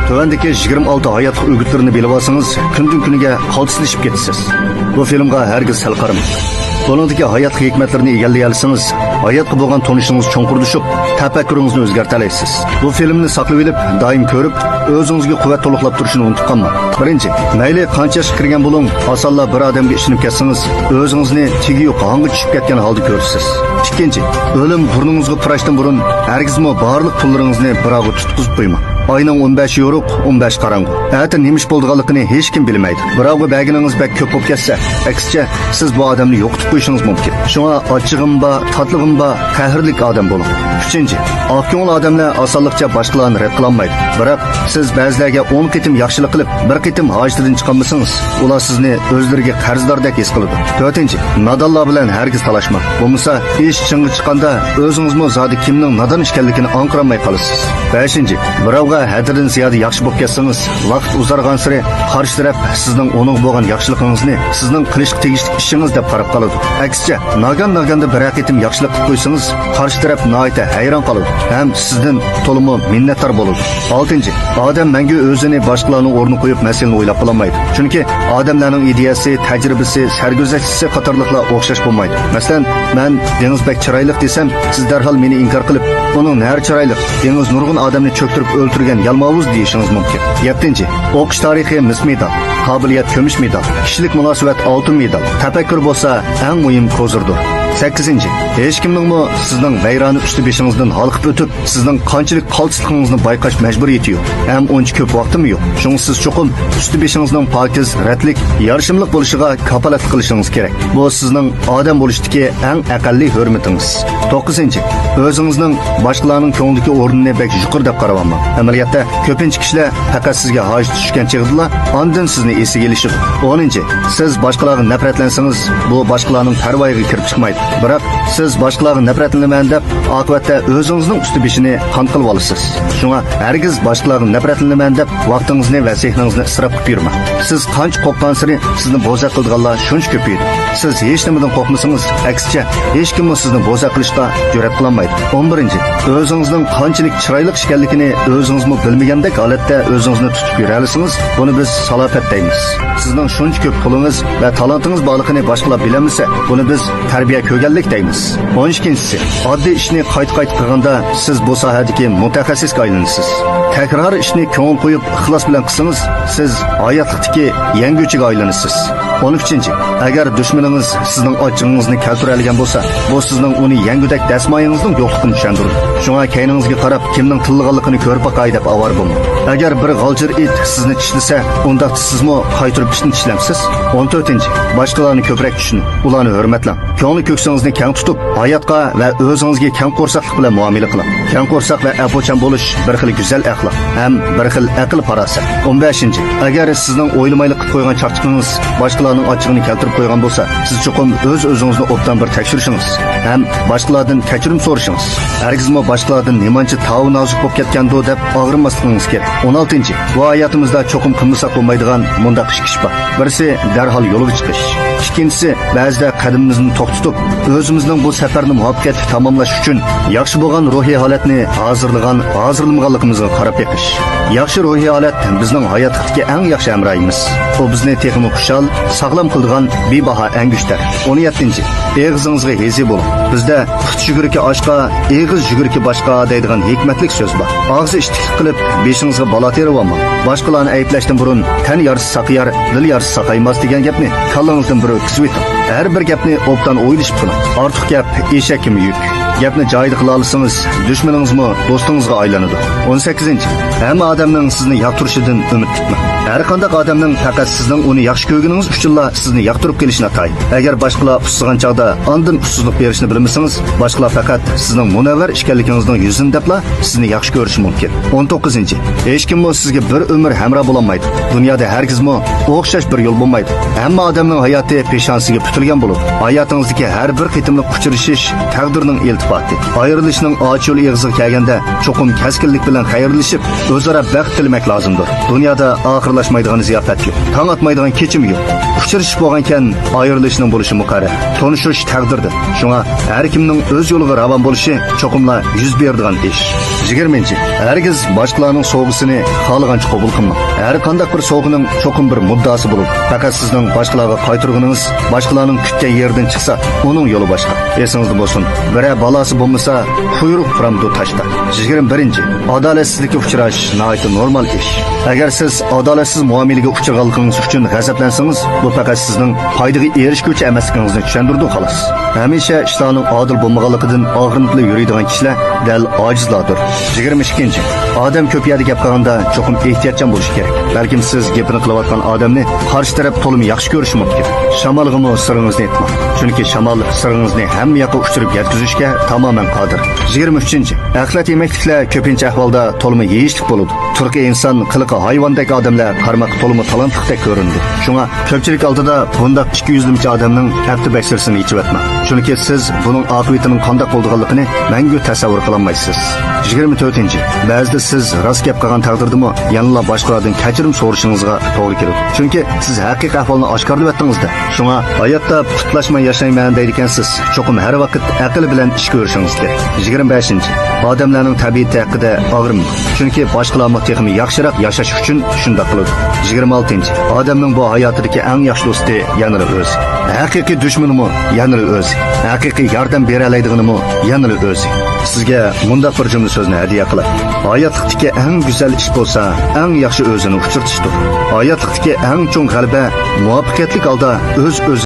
Tövendeki 26 hayat öğütlerini bilip alsanız, kündün kuniga qaltisleşip ketisiz. Bu filmga hergiz sal qaramang. Buningdagi hayat hikmetlerini egallay hayatga bo'lgan tonushingiz cho'nqurlashib, tafakkuringizni o'zgartirasiz. Bu filmni saqlab olib, doim ko'rib, o'zingizga quvvat to'liqlab turishni unutib qolmang. Birinchi, mayli qancha yoshga kirgan bo'ling, osonla bir odamga ishinib ketsangiz, o'zingizni tigi yo'q hanga tushib ketgan holda ko'rasiz. Ikkinchi, o'lim burningizga purashdan burun, hargizmi barliq pullaringizni birog'i tutqizib qo'ymang. Ayning 15 yoruq, 15 qarangu. Ati nimish bo'lganligini hech kim bilmaydi. Biroq beginingiz bek ko'p bo'lib ketsa, aksicha siz bu odamni yo'qotib qo'yishingiz mumkin. Shunga ochig'im ba, tatlig'im ba, qahrlik odam bo'ling. 3. Oqko'ngil odamlar osonlikcha boshqalarni rad qilolmaydi. Biroq siz ba'zilarga 10 qitim yaxshilik qilib, bir qitim hojatdan chiqolmasangiz, ular sizni o'zlariga qarzdordek his qiladi. 4. Nodonlar bilan hargiz talashmang. Bo'lmasa, ish chinga chiqqanda o'zingizmi zodi kimning nodon ekanligini aniqlamay qolasiz. 5. Birovga haddidan ziyoda yaxshi bo'lib ketsangiz, vaqt uzargan sari qarshi taraf sizning uning bo'lgan yaxshiligingizni sizning qilishga tegishli ishingiz deb qarab qoladi. Aksicha, naganda bir qitim yaxshilik qilib qo'ysangiz, qarshi taraf noita hayron qoladi ham sizdan to'liq minnatdor bo'ladi. 6. Odam mangu o'zini boshqalarning o'rniga qo'yib masalani o'ylab qolmaydi. Chunki odamlarning ideyasi, tajribasi, sarguzashtisi qatorliqlar o'xshash bo'lmaydi. Masalan, men Dengizbek chiroyli desam, siz darhol meni inkor qilib, uning nar chiroyli, dengiz nurg'un odamni cho'ktirib o'ltirgan yalmavuz deyishingiz mumkin. 7. O'qish tarixi mis medal, qobiliyat kumush medal, kishilik munosabat oltin medal, tafakkur bo'lsa eng muhim kozirdir. 8. Hech kimning sizning vayroni usti beshingizdan halqib o'tib, sizning qanchalik qaltisligingizni bayqash majburiyati yo'q. Ham uncha ko'p vaqtim yo'q. Shunga siz cho'qim usti beshingizning pokiz, ratlik, yarishimliq bo'lishiga kafolat qilishingiz kerak. Bu sizning odam bo'lishdagi eng aqalli hurmatingiz. 9. O'zingizning boshqalarning ko'nglidagi o'rnini bek yuqori deb qarayapman. Amaliyotda ko'pincha kishilar faqat sizga hojat tushgan chig'dila, ondan sizni esiga elishadi. 10. Siz boshqalarga nafratlansangiz, bu boshqalarning parvoyiga kirib chiqmaydi. Biroq siz boshqalarga nafratlanaman deb, oqibatda o'zingizning usti beshini qon qilib olasiz. Shunga hargiz boshqalarga nafratlanaman deb vaqtingizni va zehningizni isrof qilib yurmang. Siz qancha qo'rqqan sari sizni bo'zaq qilganlar shuncha ko'paydi. Siz hech nimadan qo'rqmasangiz, aksicha hech kim sizni bo'zaq qilishga jur'at qilolmaydi. 11. O'zingizning qanchalik chiroyli ekanligini o'zingizmi bilmagandek holatda o'zingizni tutib yurasiz. Buni biz salofat deymiz. Sizning shuncha ko'p pulingiz va talentingiz borligini boshqalar bilmasa, buni biz tarbiya ko'rganlik deymiz. 12. Oddiy ishni qayta qilganda siz bu sohadagi mutaxassisga aylanasiz. Takror ishni ko'ngil qo'yib, ixlos bilan qilsangiz, siz hayotdagi yangichiga aylanasiz. 13. Agar dushmaningiz sizning ochig'ingizni keltira olgan bo'lsa, bu sizning uni yangidak dasmoyingizning yo'qligini tushundiradi. Shunga kayningizga qarab, kimning tillig'anligini ko'rib boqay deb avar bo'lmang. Agar bir g'aljir it sizni tishlasa, unda sizmi qaytirib ishni tishlamsiz? 14. Boshqalarni ko'proq tushuning, ularni hurmatlang. Ko'ngli ko'ksingizni keng tutib, hayotga va o'zingizga keng qo'rsaqlik bilan muomala qiling. Keng qo'rsaq va apocham bo'lish bir xil go'zal axloq, ham bir xil aql farosat. 15. Agar sizning o'ylamaylik qilib qo'ygan charchiqingiz boshqalarning ochig'ini keltirib qo'ygan bo'lsa, siz cho'qim o'zingizni obdan bir tekshirishingiz, ham boshqalardan kechirim so'rashingiz. Hargizmi boshqalardan nimancha tavu nozik bo'lib ketgandi deb og'rimasligingiz kerak. 16. Bu hayotimizda cho'qim qilmasak bo'lmaydigan mundaq ish bor. Birisi darhol yo'lga chiqish. Ikkinchisi ba'zida qadamimizni to'xtatib, o'zimizning bu safarni muvaffaqiyatli tamomlash uchun yaxshi bo'lgan ruhiy holatni hozirlamaganligimizga qarab beqish. Yaxshi ruhiy holat bizning hayotdagi eng yaxshi amroyimiz. U bizni texnik xushal, sog'lom qiladigan bebaho angushtar. 17. Eg'izingizga hezi bo'ling. Bizda xit yuguriki oshqa, eg'iz yuguriki boshqa deydigan hikmatlik so'z bor. Og'zi ishtiklik qilib, beshingizga balo terib olmang. Boshqalarni ayblashdan burun tan yarisi saqiyar, dil yarisi saqaymas degan gapni kallangizdan bir o'tkazib o'ting. Har bir gapni obdan o'ylashib qiling. Ortiq gap eshak kimi yuk. Gapni joyida qila olsangiz, dushmaningizmi do'stingizga aylanadi. 18. Hamma odamning sizni yoqtirishidan umid tutmang. Har qanday odamning faqat sizning uni yaxshi ko'rganingiz uchunla sizni yoqtirib kelishini atay. Agar boshqalar ussigan chaqda ondan ussizlik berishni bilmasangiz, boshqalar faqat sizning munavvar ekanligingizning yuzini debla sizni yaxshi ko'rishi mumkin. 19. Hech kim sizga bir umr hamroh bo'la olmaydi. Dunyoda hargizmi o'xshash bir yo'l bo'lmaydi. Hamma odamning hayoti peshonasiga putilgan bo'ladi. Hayotingizdagi har bir qitimlik uchrashish taqdirning iltifotidir. iltifoti. Ayrılışning och yo'li eg'iziga kelganda cho'qim kaskinlik bilan xayrlashib, o'zaro baxt tilamak lozimdir. Dunyoda oxirlashmaydigan ziyofat yo'q, tong otmaydigan kechim yo'q. Uchrashish bo'lgankan ayrılışning bo'lishi muqarrar. Tanishish taqdirdir. Shunga har kimning o'z yo'liga ravon bo'lishi cho'qimla yuz beradigan ish. 20. Hergiz boshqalarning sovg'isini xohlagancha qabul qilmang. Har qanday bir sovg'ining cho'qim bir muddosi bo'lib, faqat sizning boshqalarga qaytarganingiz boshqalarning kutgan yerdan chiqsa, uning yo'li boshqa. Esingizda bo'lsin, biror balosi bo'lmasa, quyruq furamdu tashda. 21. Adolatsizlikka uchrash nihoyatda normal ish. Agar siz adolatsiz muomalaga uchraganligingiz uchun g'azablansangiz, bu faqat sizning foydaga erishguvchi emasligingizni tushundirdi xolos. Hamisha ishlarning adil bo'lmaganligidan og'rinqli yuradigan kishilar dal ojizlardir. 22. Odam ko'p yerda gap qilganda cho'qim ehtiyotchan bo'lish kerak. Balkim siz gapini qilayotgan odamni qarshi taraf to'liq yaxshi ko'rishi mumkin. Shamolg'imi siringizni aytmang. Chunki shamol siringizni hamma yoqqa uchirib yetkazishga tamoman qodir. 23. Axlat yemekliklar ko'pincha ahvolda to'liq yeyishlik bo'ladi. Turkiy inson qiliqi hayvondagi odamlar qarmoq to'liq talantliqdek ko'rindi. Shunga ko'pchilik oldida bundaq 200limchi odamning katta baksirsini yechib o'tmang. Chunki siz buning oqibatining qanday bo'lganligini mangu tasavvur qila olmaysiz. 24. Ba'zida siz rost gap qilgan taqdirdami, yanada boshqalardan kechirim so'rashingizga to'g'ri keladi. Chunki siz haqiqiy ahvolni oshkorlab o'tdingizda. Shunga hayotda putlashmay yashayman deydigansiz. Cho'qim har vaqt aql bilan ish ko'rishingiz kerak. 25. Odamlarning tabiati haqida og'rimang. Chunki boshqalarning texmi yaxshiroq yashash uchun shunday qiladi. 26. Odamning bu hayotidagi eng yaxshi do'sti yana o'zi. Haqiqiy dushmanimi yana o'zi. Haqiqiy yordam bera oladiganimi yana o'zi. Sizga mundaq bir jumla so'zni hadiya qilib, hayotlikdagi eng go'zal ish bo'lsa, eng yaxshi o'zini uchirtishdir. Hayotlikdagi eng cho'ng g'alaba muvaffaqiyatli holda o'z